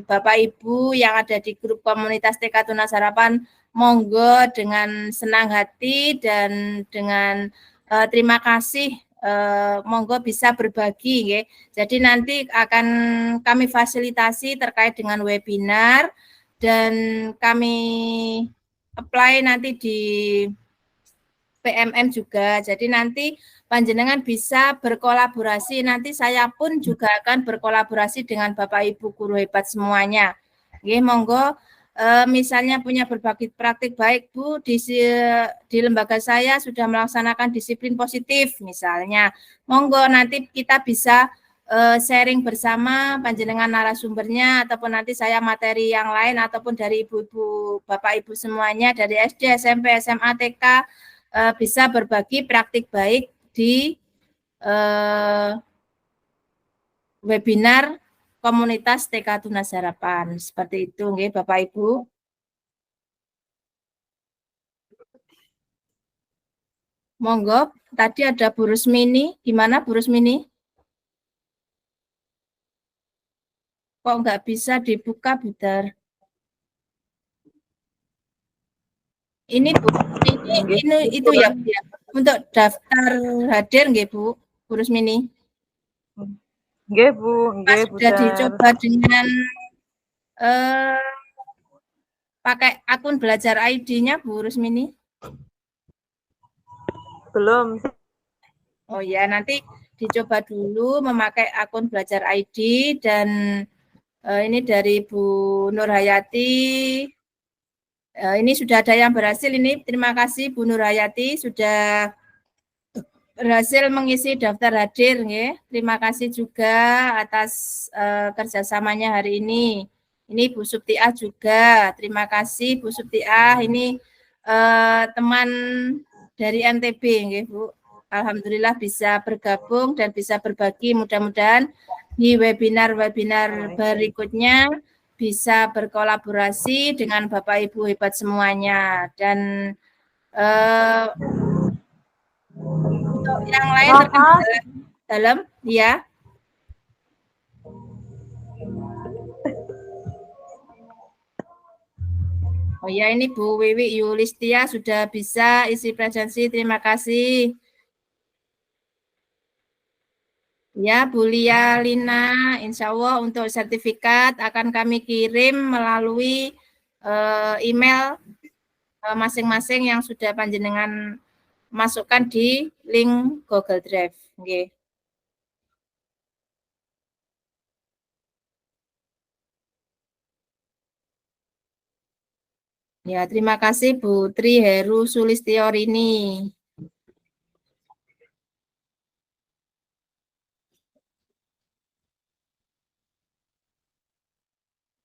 Bapak Ibu yang ada di grup komunitas TK Tunas Harapan, monggo dengan senang hati dan dengan terima kasih. Monggo bisa berbagi ya. Jadi nanti akan kami fasilitasi terkait dengan webinar dan kami apply nanti di PMM juga. Jadi nanti panjenengan bisa berkolaborasi. Nanti saya pun juga akan berkolaborasi dengan Bapak Ibu guru hebat semuanya. Nggih, monggo misalnya punya berbagi praktik baik Bu, di lembaga saya sudah melaksanakan disiplin positif misalnya, monggo nanti kita bisa sharing bersama panjenengan narasumbernya ataupun nanti saya materi yang lain ataupun dari ibu-ibu Bapak Ibu semuanya dari SD, SMP, SMA, TK bisa berbagi praktik baik di webinar komunitas TK Tunas Harapan. Seperti itu nggih Bapak Ibu. Monggo, tadi ada Bu Rusmini. Gimana Bu Rusmini? Kok nggak bisa dibuka, Budar? Ini Bu, ini itu ya, Bu, ya. Untuk daftar hadir nggih Bu, Bu Rusmini? Nggih, Bu, nggih, Sudah dicoba dengan pakai akun belajar ID-nya Bu Rusmini? Belum. Oh ya, nanti dicoba dulu memakai akun belajar ID dan ini dari Bu Nurhayati. Ini sudah ada yang berhasil ini. Terima kasih Bu Nurhayati sudah berhasil mengisi daftar hadir. Ya. Terima kasih juga atas kerjasamanya hari ini. Ini Bu Suptiah juga. Terima kasih Bu Suptiah. Ini teman dari NTB, ya, Bu. Alhamdulillah bisa bergabung dan bisa berbagi. Mudah-mudahan di webinar-webinar berikutnya bisa berkolaborasi dengan Bapak Ibu hebat semuanya. Dan untuk yang lain dalam ya. Oh ya, ini Bu Wiwi Yulistia sudah bisa isi presensi. Terima kasih. Ya, Bu Lia Lina, insya Allah untuk sertifikat akan kami kirim melalui email masing-masing yang sudah panjenengan masukkan di link Google Drive. Okay. Ya, terima kasih Bu Tri Heru Sulistiorini.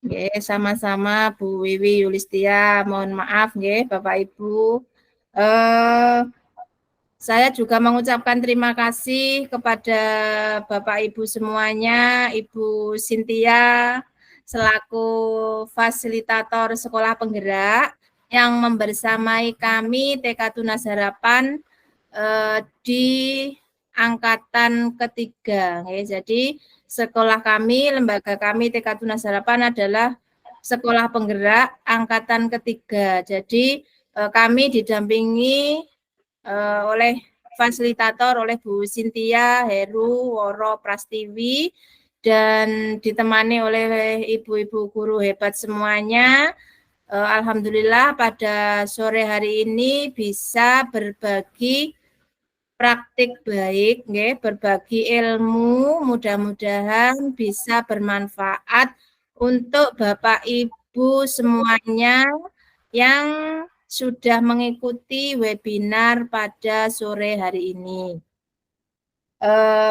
Oke, sama-sama Bu Wiwi Yulistia. Mohon maaf, nggih, Bapak Ibu. Saya juga mengucapkan terima kasih kepada Bapak Ibu semuanya, Ibu Cynthia selaku fasilitator sekolah penggerak yang membersamai kami TK Tunas Harapan di angkatan ketiga. Jadi sekolah kami, lembaga kami TK Tunas Harapan adalah sekolah penggerak angkatan ketiga. Jadi kami didampingi oleh fasilitator oleh Bu Cynthia Heru Woro Prastiwi dan ditemani oleh ibu-ibu guru hebat semuanya. Alhamdulillah pada sore hari ini bisa berbagi praktik baik, berbagi ilmu, mudah-mudahan bisa bermanfaat untuk Bapak Ibu semuanya yang sudah mengikuti webinar pada sore hari ini.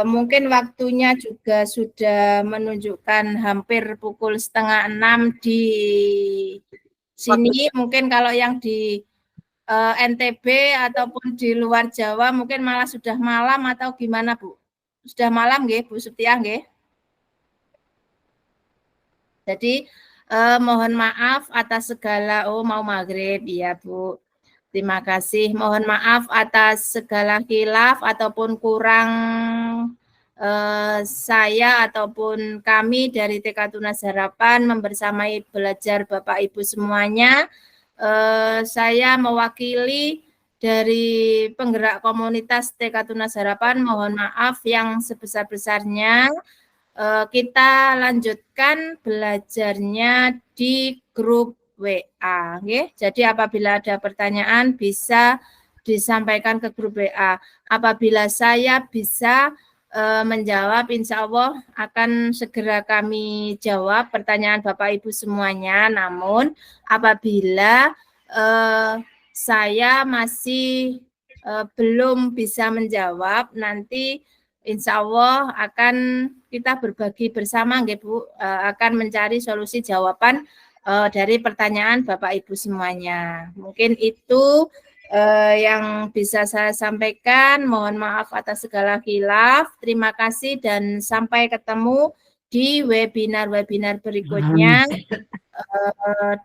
Mungkin waktunya juga sudah menunjukkan hampir pukul 5:30 di sini. Mungkin kalau yang di NTB ataupun di luar Jawa mungkin malah sudah malam atau gimana, Bu? Sudah malam nggih, Bu Suptiah nggih? Jadi mohon maaf atas segala mau maghrib ya, Bu. Terima kasih. Mohon maaf atas segala khilaf ataupun kurang saya ataupun kami dari TK Tunas Harapan membersamai belajar Bapak Ibu semuanya. Saya mewakili dari penggerak komunitas TK Tunas Harapan, mohon maaf yang sebesar-besarnya. Kita lanjutkan belajarnya di grup WA. Okay? Jadi apabila ada pertanyaan bisa disampaikan ke grup WA. Apabila saya bisa menjawab, insya Allah akan segera kami jawab pertanyaan Bapak Ibu semuanya. Namun apabila saya masih belum bisa menjawab, nanti insya Allah akan kita berbagi bersama, nggih Bu, akan mencari solusi jawaban dari pertanyaan Bapak Ibu semuanya. Mungkin itu yang bisa saya sampaikan. Mohon maaf atas segala khilaf. Terima kasih dan sampai ketemu di webinar-webinar berikutnya.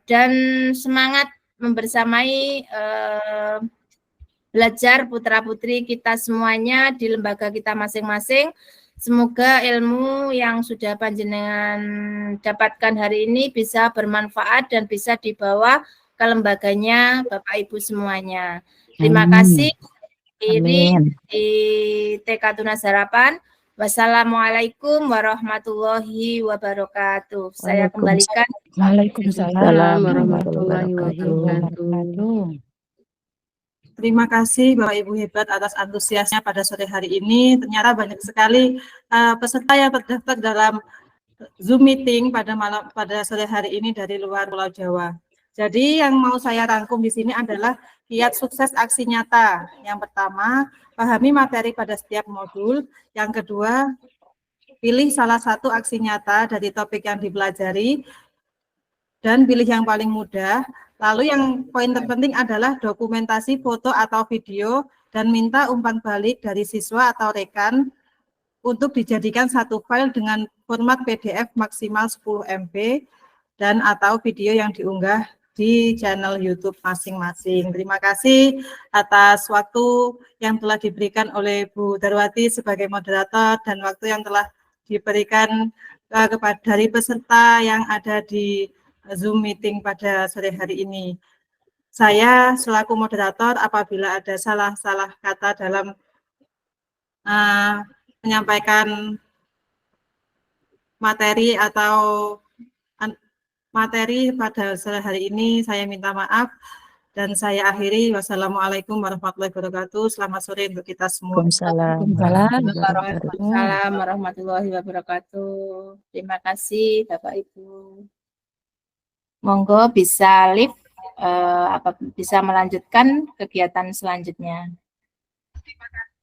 Dan semangat membersamai belajar putra-putri kita semuanya di lembaga kita masing-masing. Semoga ilmu yang sudah panjenengan dapatkan hari ini bisa bermanfaat dan bisa dibawa ke lembaganya Bapak Ibu semuanya. Terima kasih. Akhiri di TK Tunas Harapan. Wassalamualaikum warahmatullahi wabarakatuh. Saya kembalikan. Waalaikumsalam warahmatullahi wabarakatuh. Terima kasih Bapak Ibu hebat atas antusiasnya pada sore hari ini. Ternyata banyak sekali peserta yang terdaftar dalam Zoom meeting pada sore hari ini dari luar Pulau Jawa. Jadi yang mau saya rangkum di sini adalah kiat sukses aksi nyata. Yang pertama, pahami materi pada setiap modul. Yang kedua, pilih salah satu aksi nyata dari topik yang dipelajari dan pilih yang paling mudah. Lalu yang poin terpenting adalah dokumentasi foto atau video dan minta umpan balik dari siswa atau rekan untuk dijadikan satu file dengan format PDF maksimal 10 MB dan atau video yang diunggah di channel YouTube masing-masing. Terima kasih atas waktu yang telah diberikan oleh Bu Darwati sebagai moderator dan waktu yang telah diberikan kepada dari peserta yang ada di Zoom meeting pada sore hari ini. Saya selaku moderator apabila ada salah-salah kata dalam menyampaikan materi atau materi pada sore hari ini, saya minta maaf dan saya akhiri. Wassalamualaikum warahmatullahi wabarakatuh. Selamat sore untuk kita semua. Waalaikumsalam warahmatullahi wabarakatuh. Terima kasih Bapak Ibu. Monggo bisa live bisa melanjutkan kegiatan selanjutnya. Terima kasih.